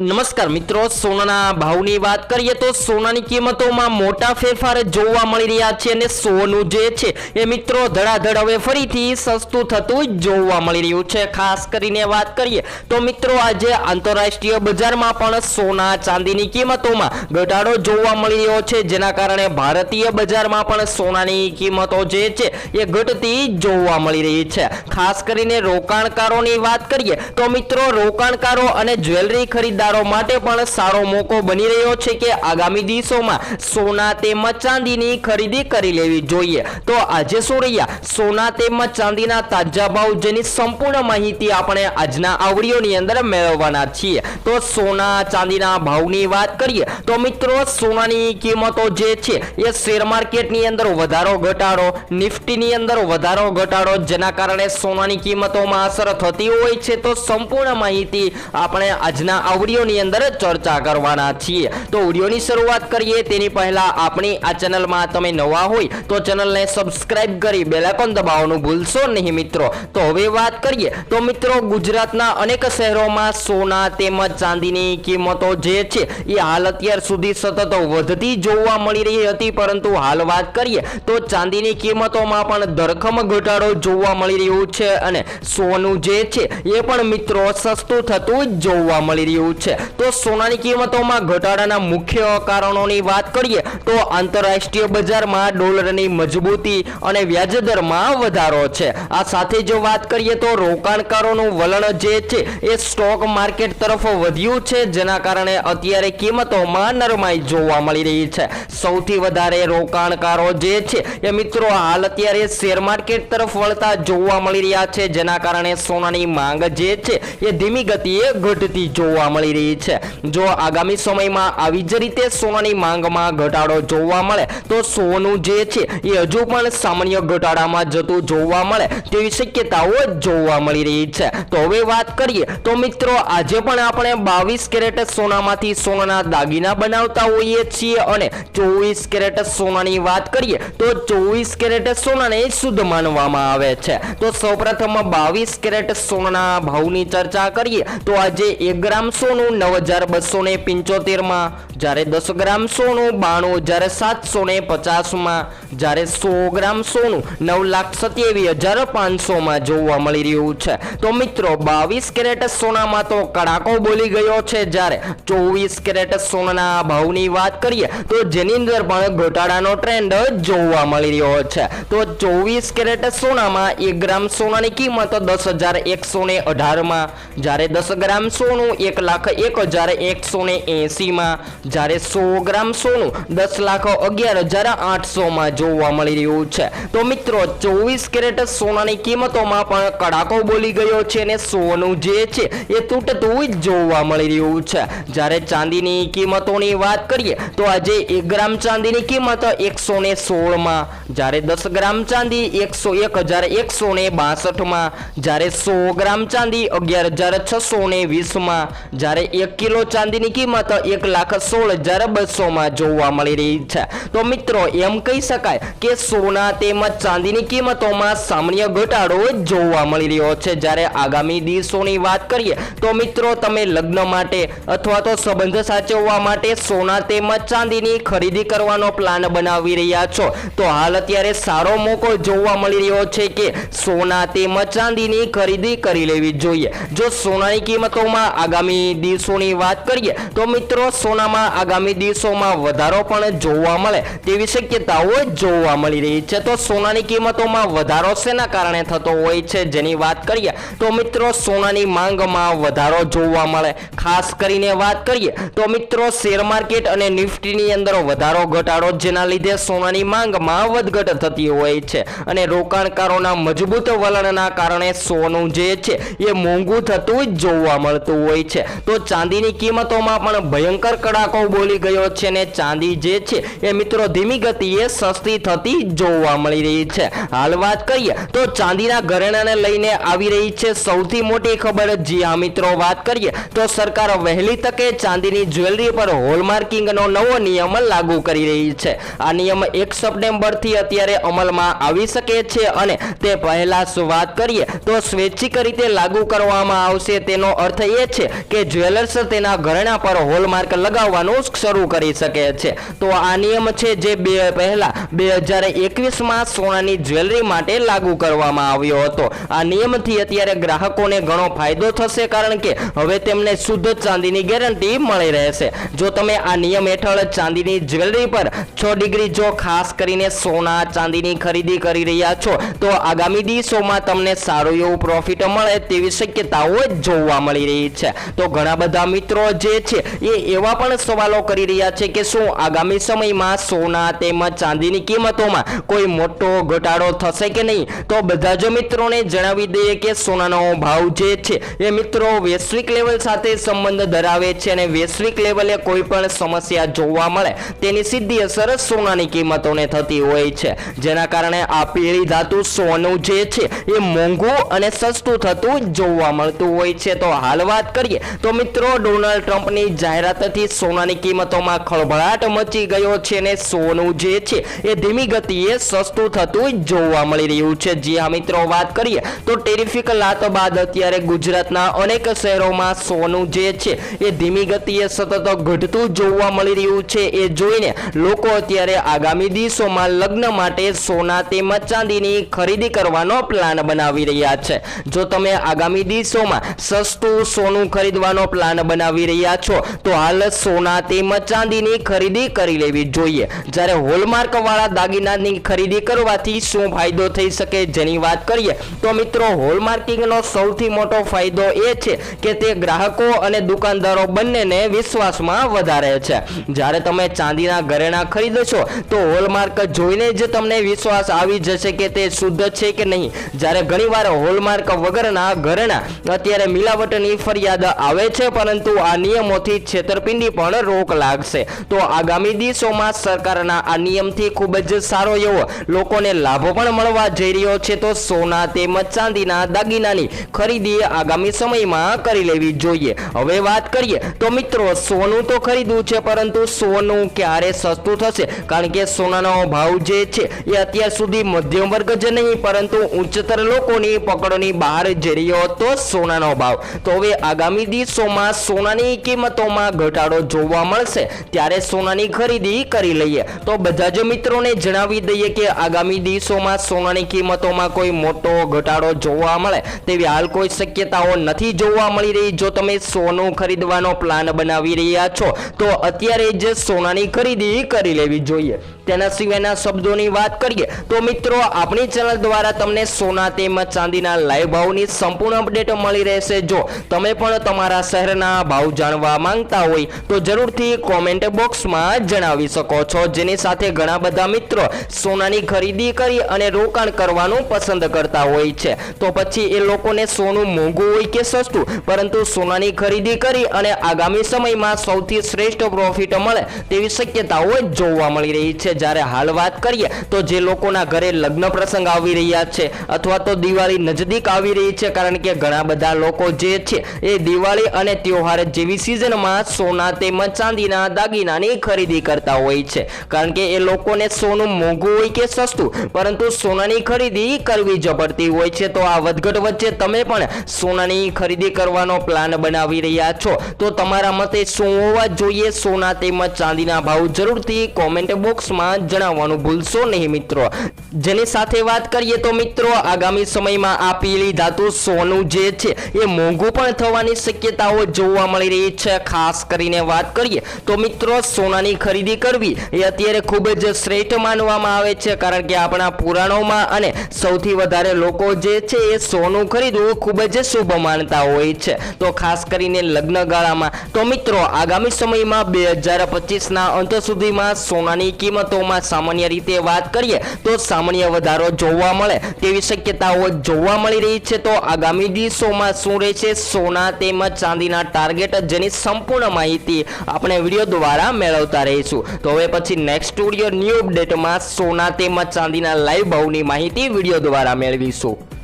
નમસ્કાર મિત્રો, સોનાના ભાવની વાત કરીએ તો સોનાની કિંમતોમાં મોટા ફેરફાર જોવા મળી રહ્યા છે અને સોનું જે છે એ મિત્રો ધડાધડ હવે ફરીથી સસ્તું થતું જોવા મળી રહ્યું છે। ખાસ કરીને વાત કરીએ તો મિત્રો આજે આંતરરાષ્ટ્રીય બજારમાં પણ સોના ચાંદીની કિંમતોમાં ઘટાડો જોવા મળી રહ્યો છે, જેના કારણે ભારતીય બજારમાં પણ સોનાની કિંમતો જે છે એ ઘટતી જોવા મળી રહી છે। ખાસ કરીને રોકાણકારોની વાત કરીએ તો મિત્રો રોકાણકારો અને જ્વેલરી ખરીદદારો માટે પણ સારો મોકો બની રહ્યો છે કે આગામી દિવસોમાં સોના તેમજ ચાંદીની ખરીદી કરી લેવી જોઈએ। તો આજે શું રહ્યા સોના તેમજ ચાંદીના તાજા ભાવ જેની સંપૂર્ણ માહિતી આપણે આજના આ વિડિયોની અંદર મેળવવાના છીએ। તો સોના ચાંદીના ભાવની વાત કરીએ તો મિત્રો સોનાની કિંમતો જે છે એ શેર માર્કેટની અંદર વધારો ઘટાડો, નિફ્ટીની અંદર વધારો ઘટાડો, જેના કારણે સોનાની કિંમતોમાં અસર થતી હોય છે। તો સંપૂર્ણ માહિતી આપણે આજના આ વિડિયોની અંદર ચર્ચા કરવાના છીએ। તો વિડિયોની શરૂઆત કરીએ તેની પહેલા આપણી આ ચેનલમાં તમે નવા હોય તો ચેનલને સબસ્ક્રાઇબ કરી બેલ આઇકોન દબાવવાનું ભૂલશો નહીં મિત્રો। તો હવે વાત કરીએ તો મિત્રો ગુજરાતના અનેક શહેરોમાં સોના તેમજ ચાંદીની કિંમતો જે છે એ હાલ અત્યાર સુધી સતત વધતી જોવા મળી રહી હતી, પરંતુ હાલ વાત કરીએ તો ચાંદીની કિંમતોમાં પણ ધરખમ ઘટાડો જોવા મળી રહ્યું છે અને સોનું જે છે એ પણ મિત્રો સસ્તું થતું જોવા મળી રહ્યું છે। તો સોનાની કિંમતોમાં ઘટાડાના મુખ્ય કારણોની વાત કરીએ તો આંતરરાષ્ટ્રીય બજારમાં ડોલરની મજબૂતી અને વ્યાજદરમાં વધારો છે। આ સાથે જો વાત કરીએ તો રોકાણકારોનું વલણ જે છે એ સ્ટોક માર્કેટ તરફ વધ્યું છે, જેના કારણે અત્યારે કિંમતોમાં નરમાઈ જોવા મળી રહી છે। સૌથી વધારે રોકાણકારો જે છે એ મિત્રો હાલ અત્યારે શેર માર્કેટ તરફ વળતા જોવા મળી રહ્યા છે, જેના કારણે સોનાની માંગ જે છે એ ધીમી ગતિએ ઘટતી જોવા મળી રહી છે। જો આગામી સમયમાં આવી જ રીતે સોનાની માંગમાં ઘટાડો જોવા મળે તો સોનું જે છે એ હજુ પણ સામાન્ય ઘટાડામાં જતું જોવા મળે તેવી શક્યતાઓ જોવા મળી રહી છે। તો હવે વાત કરીએ તો મિત્રો આજે પણ આપણે 22 કેરેટ સોનામાંથી સોનાના દાગીના બનાવતા હોઈએ છીએ અને 24 કેરેટ સોનાની વાત કરીએ તો 24 કેરેટ સોનાને શુદ્ધ માનવામાં આવે છે। તો સૌપ્રથમ 22 કેરેટ સોનાના ભાવની ચર્ચા કરીએ તો આજે 1 ગ્રામ સોનું 9275 માં, જ્યારે 10 ગ્રામ સોનું 92750 માં, જ્યારે 100 ગ્રામ સોનું 9,27,500 માં જોવા મળી રહ્યું છે। તો મિત્રો 22 કેરેટ સોનામાં તો કડાકો બોલી ગયો છે, જ્યારે 24 કેરેટ સોનાના ભાવની વાત કરીએ તો જેની અંદર પણ ઘટાડાનો ટ્રેન્ડ જોવા મળી રહ્યો છે। તો 24 કેરેટ સોનામાં 1 ગ્રામ સોનાની કિંમત 10,118 માં, જ્યારે 10 ગ્રામ સોનું 1,01,180 માં, જ્યારે 100 ગ્રામ સોનું 10,11,800 માં જોવા મળી રહ્યું છે। તો મિત્રો 24 કેરેટ સોનાની કિંમતોમાં પણ કડાકો બોલી ગયો છે અને સોનું જે છે એ તૂટતું જોવા મળી રહ્યું છે। જ્યારે ચાંદીની કિંમતોની વાત કરીએ તો આજે 1 ગ્રામ ચાંદીની કિંમત 116 માં, જ્યારે 10 ગ્રામ ચાંદી 101,162 માં, જ્યારે 100 ગ્રામ ચાંદી 11,620 માં, જ્યારે 1 કિલો ચાંદીની કિંમત 1,16,200 માં જોવા મળી રહી છે। તો મિત્રો એમ કહી શકાય કે સોના તેમજ ચાંદીની કિંમતોમાં સામાન્ય ઘટાડો જોવા મળી રહ્યો છે। જ્યારે આગામી દિવસોની વાત કરીએ તો મિત્રો તમે લગ્ન માટે અથવા તો સંબંધ સાચવવા માટે સોના તેમજ ચાંદીની ખરીદી કરવાનો પ્લાન બનાવી રહ્યા છો તો હાલ અત્યારે સારો મોકો જોવા મળી રહ્યો છે કે સોના તેમજ ચાંદીની ખરીદી કરી લેવી જોઈએ। જો સોનાની કિંમતોમાં આગામી દિવસોની વાત કરીએ તો મિત્રો સોનામાં આગામી દિવસોમાં વધારો પણ જોવા મળે તેવી શક્યતાઓ જોવા મળી રહી છે। તો સોનાની કિંમતોમાં વધારો શેના કારણે થતો હોય છે જેની વાત કરીએ તો મિત્રો સોનાની માંગમાં વધારો જોવા મળે। ખાસ કરીને વાત કરીએ તો મિત્રો શેર માર્કેટ અને નિફ્ટીની અંદર વધારો ઘટાડો, જેના લીધે સોનાની માંગમાં વધઘટ થતી હોય છે અને રોકાણકારોના મજબૂત વલણના કારણે સોનું જે છે એ મોંઘું થતું જોવા મળતું હોય છે। તો ચાંદીની કિંમતોમાં પણ ભયંકર કડાકો બોલી ગયો છે અને ચાંદી જે છે એ મિત્રો ધીમી ગતિએ સસ્તી થતી જોવા મળી રહી છે। હાલ વાત કરીએ તો ચાંદીના ઘરેણાને લઈને આવી રહી છે સૌથી મોટી ખબર। જી હા મિત્રો, વાત કરીએ તો સરકાર વહેલી તકે ચાંદીની જ્વેલરી પર હોલમાર્કિંગનો નવો નિયમ લાગુ કરી રહી છે। આ નિયમ 1 સપ્ટેમ્બરથી અત્યારે અમલમાં આવી શકે છે અને તે પહેલા વાત કરીએ તો સ્વૈચ્છિક રીતે લાગુ કરવામાં આવશે। તેનો અર્થ એ છે કે જ્વેલર્સ તેના ઘરેણા પર હોલમાર્ક લગાવવાનું શરૂ કરી શકે છે। તો આ નિયમ છે જે પહેલા 2021માં સોનાની જ્વેલરી માટે લાગુ કરવામાં આવ્યો હતો। આ નિયમથી અત્યારે ગ્રાહકોને ઘણો ફાયદો થશે કારણ કે હવે તેમને શુદ્ધ ચાંદીની ગેરંટી મળી રહેશે। જો તમે આ નિયમ હેઠળ ચાંદીની જ્વેલરી પર 6 ડિગ્રી જો ખાસ કરીને સોના ચાંદીની ખરીદી કરી રહ્યા છો તો આગામી દિવસોમાં તમને સારું એવું પ્રોફિટ મળે તેવી શક્યતાઓ જોવા મળી રહી છે। તો ઘણા બધા મિત્રો જે છે એ એવા પણ સવાલો કરી રહ્યા છે કે શું આગામી સમયમાં સોના તેમજ ચાંદીની કિંમતોમાં કોઈ મોટો ઘટાડો થશે કે નહીં। તો બધા જ મિત્રોને જણાવી દઈએ કે સોનાનો ભાવ જે છે એ મિત્રો વૈશ્વિક લેવલ સાથે સંબંધ ધરાવે છે અને વૈશ્વિક લેવલે કોઈ પણ સમસ્યા જોવા મળે તેની સીધી અસર સોનાની કિંમતોને થતી હોય છે, જેના કારણે આ પીળી ધાતુ સોનું જે છે એ મોંઘું અને સસ્તું થતું જોવા મળતું હોય છે। તો હાલ વાત કરીએ તો મિત્રો ડોનાલ્ડ ટ્રમ્પની જાહેરાતથી સોનાની કિંમતોમાં ખળભળાટ મચી ગયો છે અને સોનું જે છે એ ધીમી ગતિએ સસ્તું થતું જોવા મળી રહ્યું છે। જી હા મિત્રો, વાત કરીએ તો ટેરિફિક લાત બાદ અત્યારે ગુજરાતના અનેક શહેરોમાં સોનું જે છે એ ધીમી ગતિએ સતત ઘટતું જોવા મળી રહ્યું છે। એ જોઈને લોકો અત્યારે આગામી દિવસોમાં લગ્ન માટે સોના તેમજ ચાંદીની ખરીદી કરવાનો પ્લાન બનાવી રહ્યા છે। જો તમે આગામી દિવસોમાં સસ્તું સોનું ખરીદવાનો પ્લાન બનાવી રહ્યા છો તો હાલ સોના તેમજ ચાંદીની ખરીદી કરી લેવી જોઈએ। જ્યારે હોલમાર્ક વાળા દાગીનાની ખરીદી કરવાથી શું ફાયદો થઈ શકે જેની વાત કરીએ તો મિત્રો હોલમાર્કિંગનો સૌથી મોટો ફાયદો એ છે કે તે ગ્રાહકો અને દુકાનદારો બંનેને વિશ્વાસમાં વધારે છે। જ્યારે તમે ચાંદીના ઘરેણા ખરીદશો તો હોલમાર્ક જોઈને જ તમને વિશ્વાસ આવી જશે કે તે શુદ્ધ છે કે નહીં। જ્યારે ઘણીવાર હોલમાર્ક વગરના ઘરેણા અત્યારે મિલાવટની ફરિયાદ આવે છે, પરંતુ આ નિયમોથી છેતરપિંડી પણ રોક લાગશે। તો આગામી દિવસોમાં સરકારના આ નિયમથી ખૂબ જ સારો એવો લોકોને લાભો પણ મળવા જઈ રહ્યો છે। તો સોના તેમજ ચાંદીના દાગીનાની ખરીદી આગામી સમયમાં કરી લેવી જોઈએ। હવે વાત કરીએ તો મિત્રો સોનું તો ખરીદવું છે, પરંતુ સોનું ક્યારે સસ્તું થશે કારણ કે સોનાનો ભાવ જે છે એ અત્યાર સુધી મધ્યમ વર્ગ જ નહીં પરંતુ ઉચ્ચતર લોકોની પકડની બહાર જઈ રહ્યો હતો સોનાનો ભાવ। તો હવે આગામી દિવસોમાં સોનાની કિંમતોમાં ઘટાડો જોવા મળશે ત્યારે સોનાની ખરીદી કરી લઈએ। તો બધા જ મિત્રોને જણાવી દઈએ કે આગામી દિવસોમાં સોનાની કિંમતોમાં કોઈ મોટો ઘટાડો જોવા મળે તેવી હાલ કોઈ શક્યતાઓ નથી જોવા મળી રહી। જો તમે સોનું ખરીદવાનો પ્લાન બનાવી રહ્યા છો તો અત્યારે જ સોનાની ખરીદી કરી લેવી જોઈએ। તેના સિવાયના શબ્દોની વાત કરીએ તો મિત્રો આપણી ચેનલ દ્વારા તમને સોના તેમજ ચાંદીના લાઈવ ભાવની સંપૂર્ણ અપડેટ મળી રહેશે। જો તમે પણ તમારા શહેરના ભાવ જાણવા માંગતા હોય તો જરૂરથી કોમેન્ટ બોક્સમાં જણાવી શકો છો। જેની સાથે ઘણા બધા મિત્રો સોનાની ખરીદી કરી અને રોકાણ કરવાનું પસંદ કરતા હોય છે, તો પછી એ લોકોને સોનું મોંઘું હોય કે સસ્તું પરંતુ સોનાની ખરીદી કરી અને આગામી સમયમાં સૌથી શ્રેષ્ઠ પ્રોફિટ મળે તેવી શક્યતાઓ જોવા મળી રહી છે। જ્યારે હાલ વાત કરીએ તો જે લોકોના ઘરે લગ્ન પ્રસંગ આવી રહ્યા છે અથવા તો દિવાળી નજદીક આવી રહી છે, કારણ કે ઘણા બધા લોકો જે છે એ દિવાળી અને તહેવાર જેવી સિઝનમાં સોના તેમજ ચાંદીના દાગીનાની ખરીદી કરતા હોય છે, કારણ કે એ લોકોને સોનું મોંઘું હોય કે સસ્તું પરંતુ સોનાની ખરીદી કરવી જ પડતી હોય છે। તો આ વધઘટ વચ્ચે તમે પણ સોનાની ખરીદી કરવાનો પ્લાન બનાવી રહ્યા છો તો તમારા મતે શું હોવા જોઈએ સોના તેમજ ચાંદીના ભાવ જરૂરથી કોમેન્ટ બોક્સમાં જણાવવાનું ભૂલશો નહીં મિત્રો। જેની સાથે વાત કરીએ તો મિત્રો આગામી સમયમાં આ પીળી ધાતુ સોનું જે છે એ મોંઘું પણ થવાની શક્યતાઓ જોવા મળી રહી છે। ખાસ કરીને વાત કરીએ તો મિત્રો સોનાની ખરીદી કરવી એ અત્યારે ખૂબ જ શ્રેષ્ઠ માનવામાં આવે છે, કારણ કે આપણા પુરાણોમાં અને સૌથી વધારે લોકો જે છે એ સોનું ખરીદવું ખૂબ જ શુભ માનતા હોય છે। તો ખાસ કરીને લગ્ન ગાળામાં તો મિત્રો આગામી સમયમાં 2025ના અંત સુધીમાં સોનાની કિંમતોમાં સામાન્ય રીતે વાત કરીએ તો સામાન્ય વધારો જોવા મળે તેવી શક્યતાઓ જોવા મળી રહી છે। તો આગામી દિવસોમાં શું રહેશે સોના તેમજ ચાંદીના ટાર્ગેટ જેની સંપૂર્ણ માહિતી આપણે વિડીયો દ્વારા મેળવતા રહીશું। તો હવે પછી નેક્સ્ટ વિડીયો ન્યૂ અપડેટમાં સોના તેમજ ચાંદીના લાઈવ ભાવની માહિતી વિડીયો દ્વારા મેળવીશું।